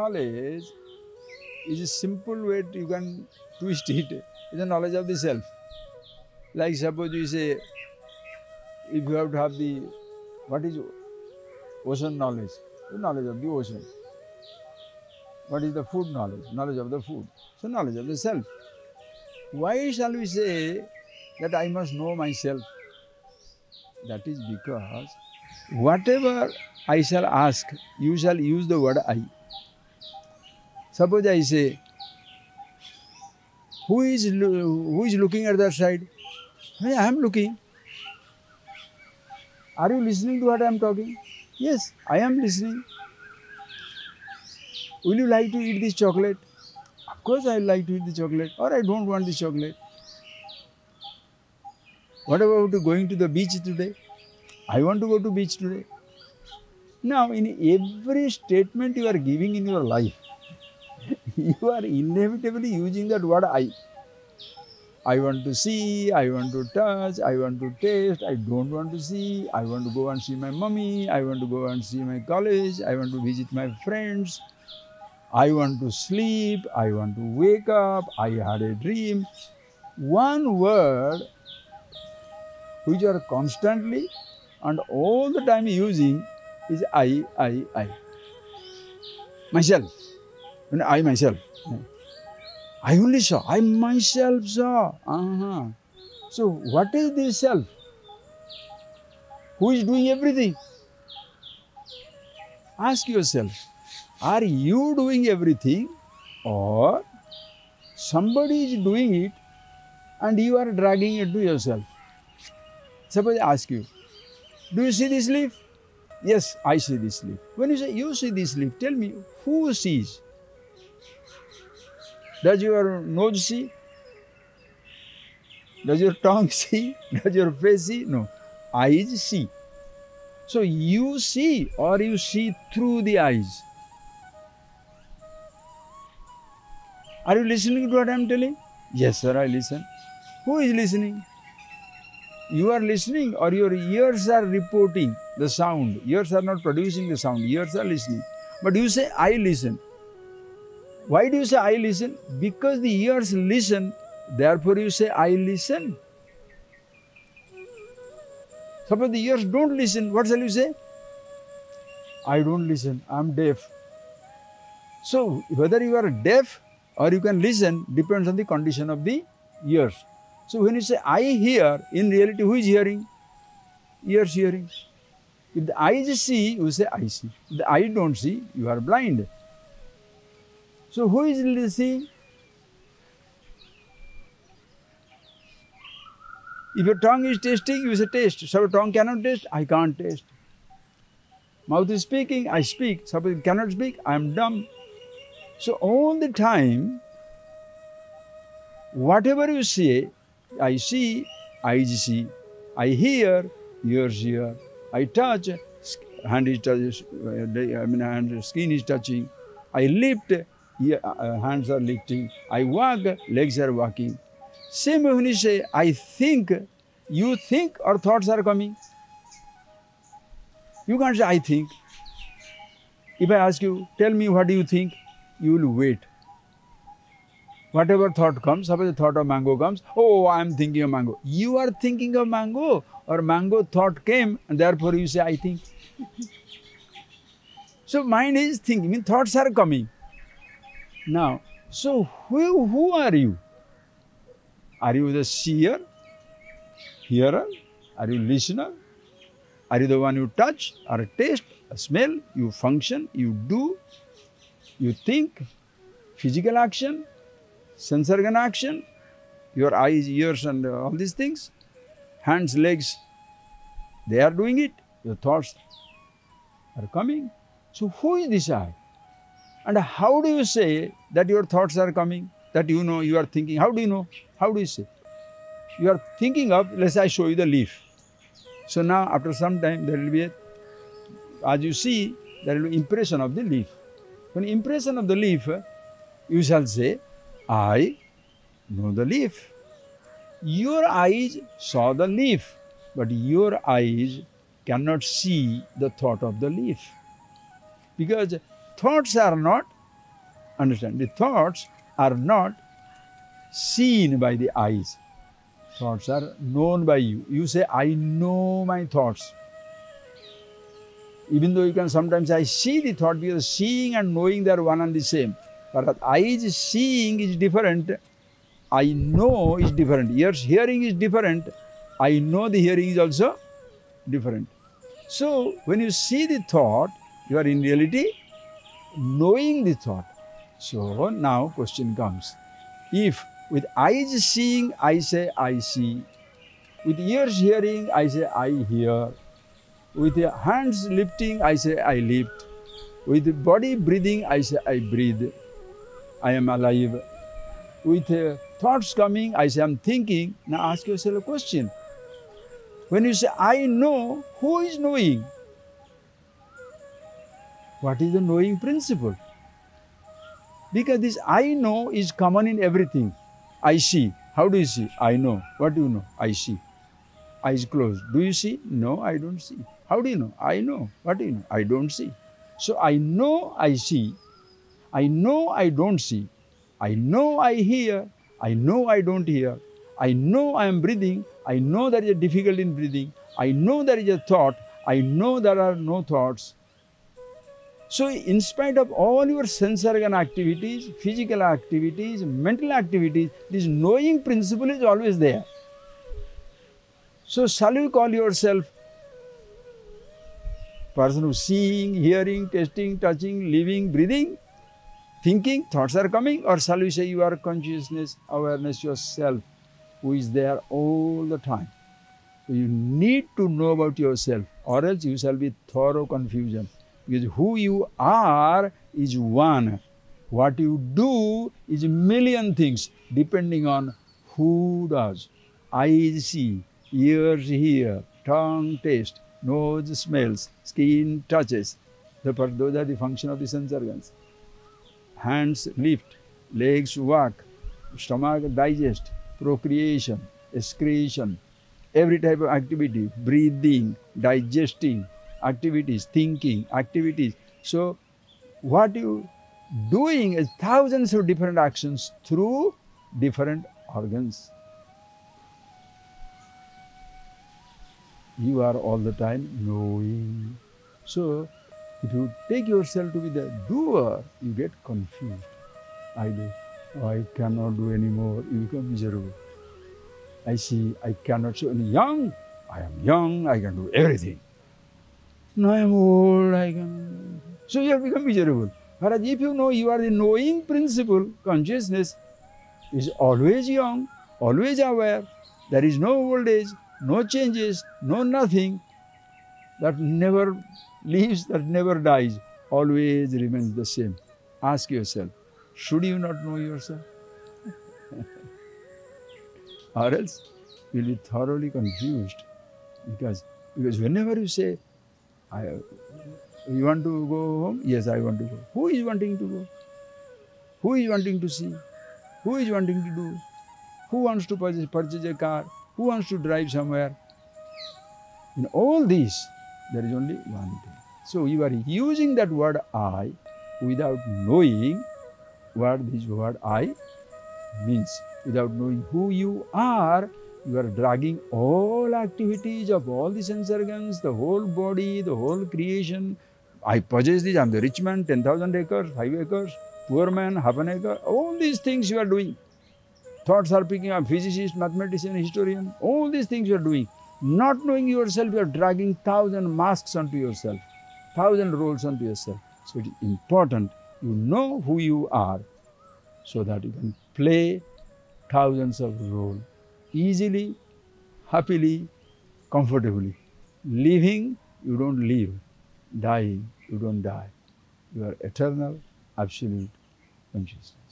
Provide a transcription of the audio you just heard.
knowledge is a simple way you can twist it. It's the knowledge of the self. Like suppose you say, if you have to have the, what is ocean knowledge? The knowledge of the ocean. What is the food knowledge? Knowledge of the food. So knowledge of the self. Why shall we say that I must know myself? That is because whatever I shall ask, you shall use the word I. Suppose I say, who is looking at that side? I am looking. Are you listening to what I am talking? Yes, I am listening. Will you like to eat this chocolate? Of course I like to eat the chocolate, or I don't want the chocolate. What about going to the beach today? I want to go to beach today. Now, in every statement you are giving in your life, you are inevitably using that word I. I want to see, I want to touch, I want to taste, I don't want to see, I want to go and see my mummy, I want to go and see my college, I want to visit my friends, I want to sleep, I want to wake up, I had a dream. One word which you are constantly and all the time using is I. Myself. I myself. I only saw. I myself saw. So what is this self? Who is doing everything? Ask yourself, are you doing everything or somebody is doing it and you are dragging it to yourself? Suppose I ask you, do you see this leaf? Yes, I see this leaf. When you say you see this leaf, tell me, who sees? Does your nose see? Does your tongue see? Does your face see? No. Eyes see. So you see or you see through the eyes. Are you listening to what I am telling? Yes, sir, I listen. Who is listening? You are listening or your ears are reporting the sound. Ears are not producing the sound. Ears are listening. But you say, I listen. Why do you say I listen? Because the ears listen, therefore you say I listen. Suppose the ears don't listen, what shall you say? I don't listen, I am deaf. So whether you are deaf or you can listen depends on the condition of the ears. So when you say I hear, in reality who is hearing? Ears hearing. If the eyes see, you say I see. If the eye don't see, you are blind. So who is listening? If your tongue is tasting, you say taste. So your tongue cannot taste, I can't taste. Mouth is speaking, I speak. Suppose it cannot speak, I am dumb. So all the time, whatever you say, I see, eyes see. I hear, ears hear. I touch, hand is touching, skin is touching. I lift, hands are lifting. I walk, legs are walking. Same when you say, I think, you think or thoughts are coming. You can't say, I think. If I ask you, tell me what do you think, you will wait. Whatever thought comes, suppose the thought of mango comes, oh, I am thinking of mango. You are thinking of mango or mango thought came and therefore you say, I think. So mind is thinking, means thoughts are coming. Now, so who are you? Are you the seer, hearer? Are you listener? Are you the one who touch or taste, smell? You function, you do, you think, physical action, sense organ action, your eyes, ears and all these things, hands, legs, they are doing it, your thoughts are coming. So who is this I? And how do you say that your thoughts are coming, that you know you are thinking? How do you know? How do you say? You are thinking of, let's say I show you the leaf. So now after some time there will be as you see, there will be impression of the leaf. When impression of the leaf, you shall say, I know the leaf. Your eyes saw the leaf, but your eyes cannot see the thought of the leaf. Because thoughts are not Understand? The thoughts are not seen by the eyes. Thoughts are known by you. You say, I know my thoughts. Even though you can sometimes, I see the thought, because seeing and knowing they are one and the same. But eyes seeing is different. I know is different. Ears hearing is different. I know the hearing is also different. So when you see the thought, you are in reality knowing the thought. So now question comes. If with eyes seeing, I say I see. With ears hearing, I say I hear. With the hands lifting, I say I lift. With the body breathing, I say I breathe. I am alive. With thoughts coming, I say I'm thinking. Now ask yourself a question. When you say I know, who is knowing? What is the knowing principle? Because this I know is common in everything. I see. How do you see? I know. What do you know? I see. Eyes closed. Do you see? No, I don't see. How do you know? I know. What do you know? I don't see. So I know I see. I know I don't see. I know I hear. I know I don't hear. I know I am breathing. I know there is a difficulty in breathing. I know there is a thought. I know there are no thoughts. So in spite of all your sense organ activities, physical activities, mental activities, this knowing principle is always there. So shall you call yourself person who is seeing, hearing, tasting, touching, living, breathing, thinking, thoughts are coming? Or shall we say you are consciousness, awareness, yourself, who is there all the time? So you need to know about yourself, or else you shall be thorough confusion. Because who you are is one. What you do is a million things, depending on who does. Eyes see, ears hear, tongue taste, nose smells, skin touches. Those are the function of the sense organs. Hands lift, legs walk, stomach digest, procreation, excretion, every type of activity, breathing, digesting, activities, thinking, activities. So what you doing is thousands of different actions through different organs. You are all the time knowing. So if you take yourself to be the doer, you get confused. I do. Oh, I cannot do anymore. You become miserable. I see, I cannot. So young, I am young, I can do everything. No, I am old, I can. So you have become miserable. Whereas if you know you are the knowing principle, consciousness is always young, always aware. There is no old age, no changes, no nothing. That never leaves, that never dies, always remains the same. Ask yourself, should you not know yourself? Or else you will be thoroughly confused. Because whenever you say, you want to go home? Yes, I want to go. Who is wanting to go? Who is wanting to see? Who is wanting to do? Who wants to purchase a car? Who wants to drive somewhere? In all these, there is only one thing. So you are using that word I without knowing what this word I means. Without knowing who you are dragging all activities of all the sense organs, the whole body, the whole creation. I possess this, I am the rich man, 10,000 acres, 5 acres, poor man, half an acre. All these things you are doing. Thoughts are picking up, physicist, mathematician, historian, all these things you are doing. Not knowing yourself, you are dragging 1,000 masks onto yourself, 1,000 roles onto yourself. So it is important you know who you are so that you can play thousands of roles easily, happily, comfortably. Living, you don't live. Dying, you don't die. You are eternal, absolute consciousness.